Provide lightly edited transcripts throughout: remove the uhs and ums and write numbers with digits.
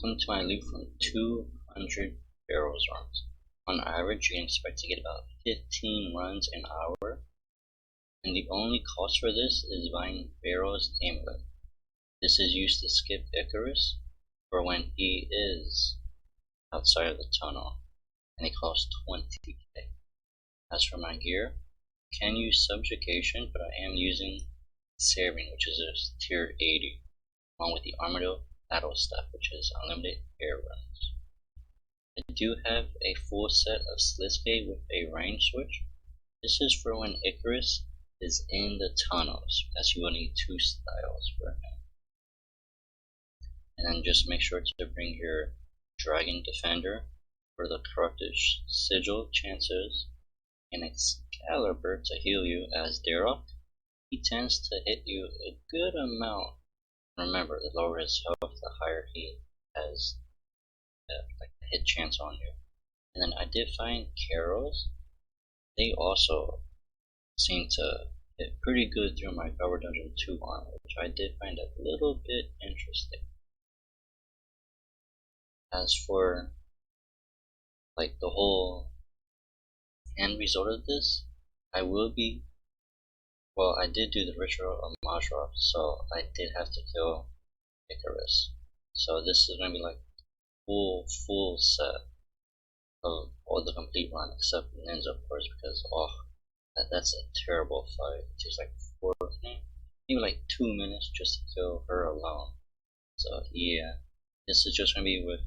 Welcome to my loot from 200 Barrows runs. On average, you can expect to get about 15 runs an hour, and the only cost for this is buying Barrow's Amulet. This is used to skip Icarus for when he is outside of the tunnel, and it costs 20k. As for my gear, I can use Subjugation, but I am using Sarin, which is a tier 80, along with the Armadillo Battle Staff, which is unlimited air runs. I do have a full set of Slitscape with a range switch. This is for when Icarus is in the tunnels, as you will need 2 styles for him. And then just make sure to bring your Dragon Defender for the Corrupted Sigil chances, and Excalibur to heal you, as Darok, he tends to hit you a good amount. Remember, the lower his health, the higher he has like a hit chance on you. And then I did find Carols. They also seem to hit pretty good through my Power Dungeon 2 armor, which I did find a little bit interesting. As for like the whole end result of this, I did do the ritual of Majra, so I did have to kill Icarus. So this is gonna be like full set of all the complete run except Ninja, of course, because that's a terrible fight. It takes like even like 2 minutes just to kill her alone. So yeah, this is just gonna be with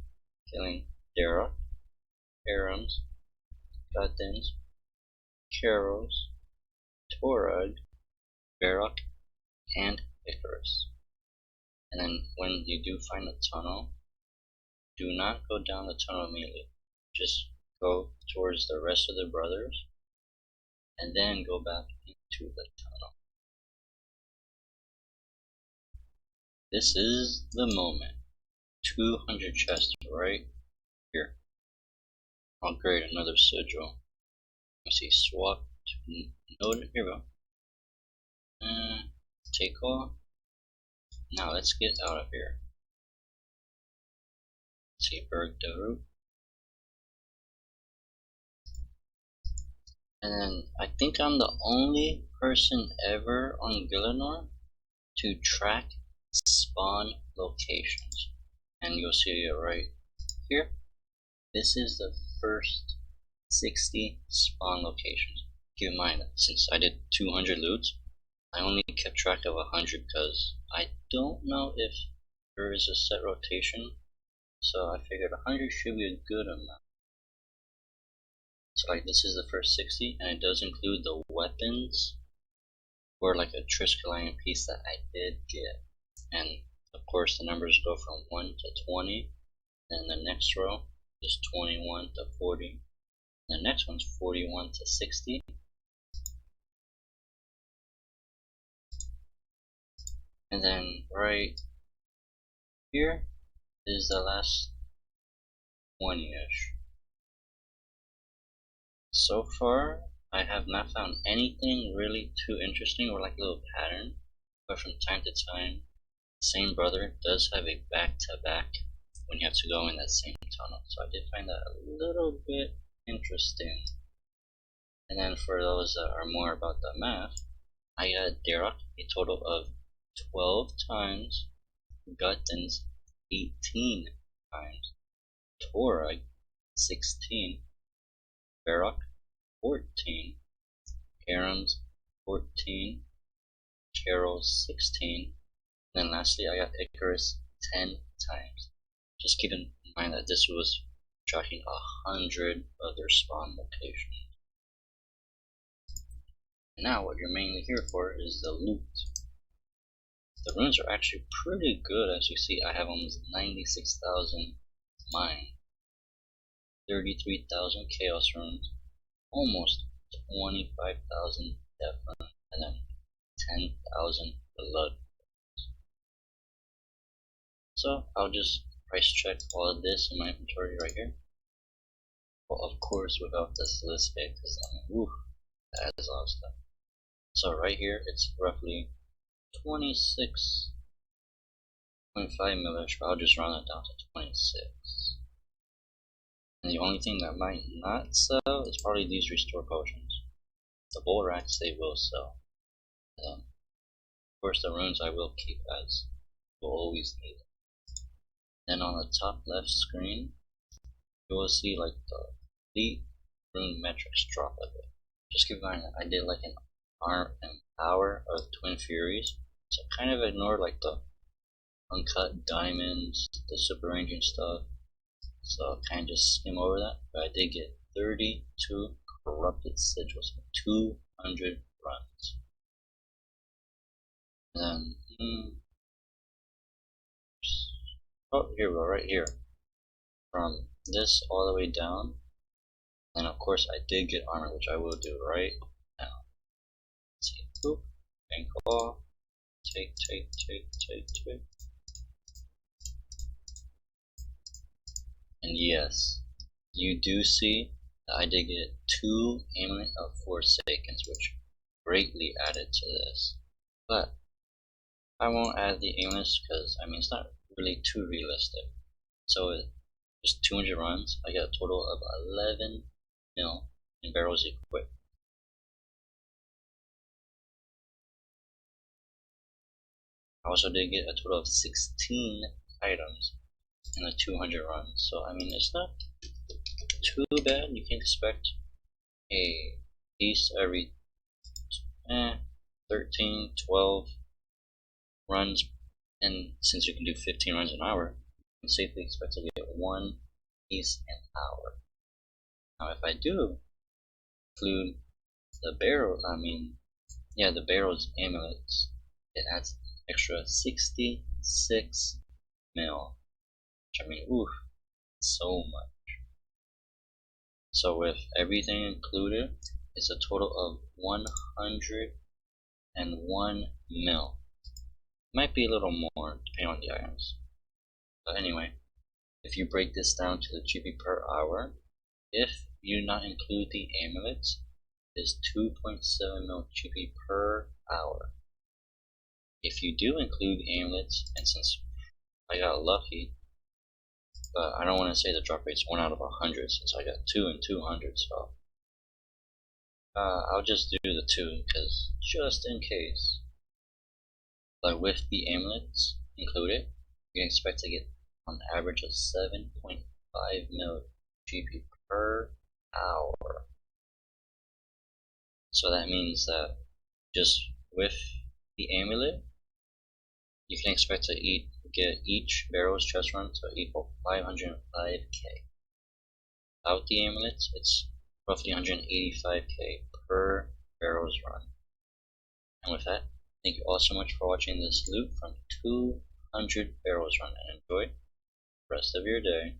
killing Darok, Arams, Guttins, Carols, Torag, Barrow, and Icarus. And then when you do find a tunnel, do not go down the tunnel immediately. Just go towards the rest of the brothers, and then go back into the tunnel. This is the moment. 200 chests right here. Oh great, another sigil. Let's see, swap node, here we go. Take all. Now let's get out of here. Let's see, Berg the Root. And then I think I'm the only person ever on Gillinor to track spawn locations. And you'll see it right here. This is the first 60 spawn locations. Keep in mind, since I did 200 loots, I only kept track of 100 because I don't know if there is a set rotation, so I figured 100 should be a good amount. So like this is the first 60, and it does include the weapons or like a Triskelion piece that I did get. And of course the numbers go from 1 to 20, then the next row is 21 to 40, and the next one's 41 to 60. And then right here is the last 20-ish. So far, I have not found anything really too interesting or like a little pattern, but from time to time, the same brother does have a back-to-back when you have to go in that same tunnel. So I did find that a little bit interesting. And then for those that are more about the math, I got Darok a total of 12 times, Guttins 18 times, Torag 16, Barrow 14, Arams 14, Carols 16, and then lastly I got Icarus 10 times. Just keep in mind that this was tracking 100 other spawn locations. And now what you're mainly here for is the loot. The runes are actually pretty good. As you see, I have almost 96,000 mine, 33,000 chaos runes, almost 25,000 death runes, and then 10,000 blood runes. So I'll just price check all of this in my inventory right here. Well, of course, without the Slitscape, because that is a lot of stuff. So right here, it's roughly 26.5 millish, but I'll just round it down to 26. 2.6. And the only thing that might not sell is probably these restore potions. The bull rats they will sell. Of course the runes I will keep as we'll always need them. Then on the top left screen you will see like the elite rune metrics drop a bit. Just keep in mind that I did like an arm and power of Twin Furies, so kind of ignored like the uncut diamonds, the super ranging stuff, so kind of just skim over that. But I did get 32 corrupted sigils, 200 runs. And then, oh, here we go, right here. From this all the way down, and of course I did get armor, which I will do right now. Let's see, boop, and claw, take. And yes, you do see that I did get 2 Amulet of Forsakens, which greatly added to this. But I won't add the amulets because I mean it's not really too realistic. So just 200 runs, I got a total of 11 mil in barrels equipped. I also did get a total of 16 items in the 200 runs. So I mean it's not too bad. You can expect a piece every 13, 12 runs, and since you can do 15 runs an hour, you can safely expect to get 1 piece an hour. Now if I do include the Barrow, the Barrow's amulets, it adds extra 66 mil, which I mean, oof, so much. So with everything included, it's a total of 101 mil. Might be a little more depending on the items. But anyway, if you break this down to the GP per hour, if you do not include the amulets, it is 2.7 mil GP per hour. If you do include amulets, and since I got lucky, but I don't want to say the drop rate's 1 out of 100 since I got 2 and 200, so I'll just do the 2 because just in case. But with the amulets included, you can expect to get on average of 7.5 mil GP per hour. So that means that just with the amulet, you can expect to get each Barrow's chest run to equal 505k. Without the amulets, it's roughly 185k per Barrow's run. And with that, thank you all so much for watching this loot from 200 Barrow's run, and enjoy the rest of your day.